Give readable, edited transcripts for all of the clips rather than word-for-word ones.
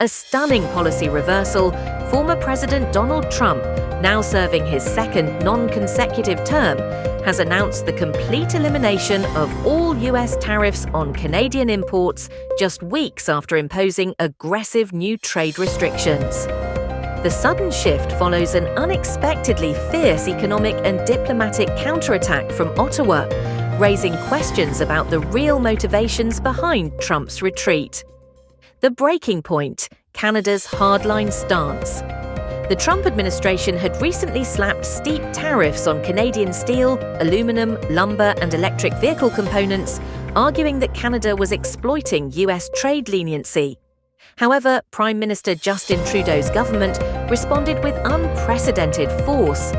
A stunning policy reversal, former President Donald Trump, now serving his second non-consecutive term, has announced the complete elimination of all US tariffs on Canadian imports just weeks after imposing aggressive new trade restrictions. The sudden shift follows an unexpectedly fierce economic and diplomatic counterattack from Ottawa, raising questions about the real motivations behind Trump's retreat. The breaking point: Canada's hardline stance. The Trump administration had recently slapped steep tariffs on Canadian steel, aluminum, lumber, and electric vehicle components, arguing that Canada was exploiting US trade leniency. However, Prime Minister Justin Trudeau's government responded with unprecedented force.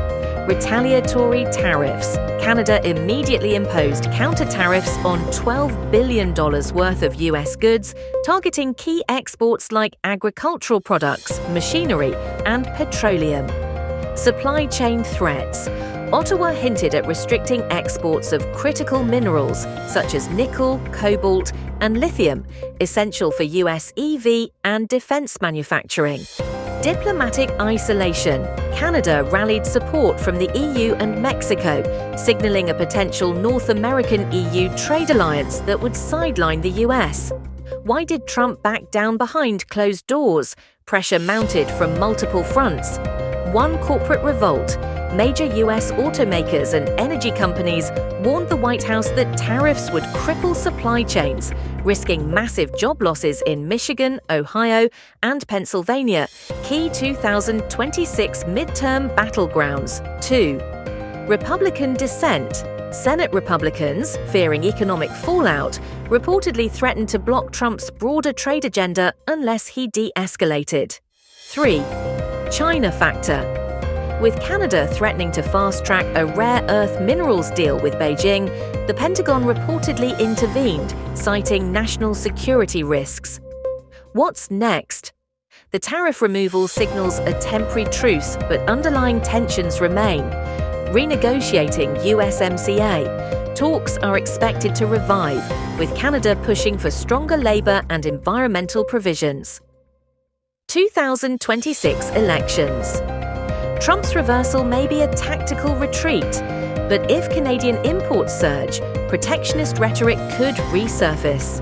Retaliatory tariffs. Canada immediately imposed counter-tariffs on $12 billion worth of US goods, targeting key exports like agricultural products, machinery, and petroleum. Supply chain threats. Ottawa hinted at restricting exports of critical minerals such as nickel, cobalt, and lithium, essential for US EV and defense manufacturing. Diplomatic isolation. Canada rallied support from the EU and Mexico, signaling a potential North American-EU trade alliance that would sideline the US. Why did Trump back down behind closed doors? Pressure mounted from multiple fronts. One corporate revolt. Major US automakers and energy companies warned the White House that tariffs would cripple supply chains, risking massive job losses in Michigan, Ohio, and Pennsylvania, key 2026 midterm battlegrounds. 2. Republican dissent. Senate Republicans, fearing economic fallout, reportedly threatened to block Trump's broader trade agenda unless he de-escalated. 3. China factor. With Canada threatening to fast-track a rare earth minerals deal with Beijing, the Pentagon reportedly intervened, citing national security risks. What's next? The tariff removal signals a temporary truce, but underlying tensions remain. Renegotiating USMCA. Talks are expected to revive, with Canada pushing for stronger labour and environmental provisions. 2026 elections. Trump's reversal may be a tactical retreat, but if Canadian imports surge, protectionist rhetoric could resurface.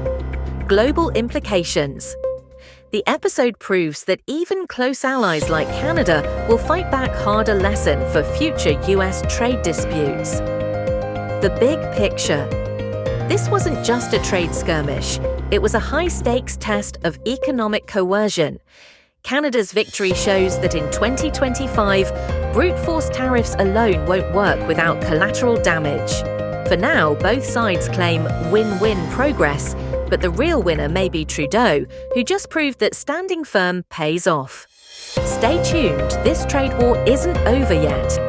Global implications. The episode proves that even close allies like Canada will fight back harder lesson for future US trade disputes. The big picture. This wasn't just a trade skirmish. It was a high-stakes test of economic coercion. Canada's victory shows that in 2025, brute force tariffs alone won't work without collateral damage. For now, both sides claim win-win progress, but the real winner may be Trudeau, who just proved that standing firm pays off. Stay tuned, this trade war isn't over yet.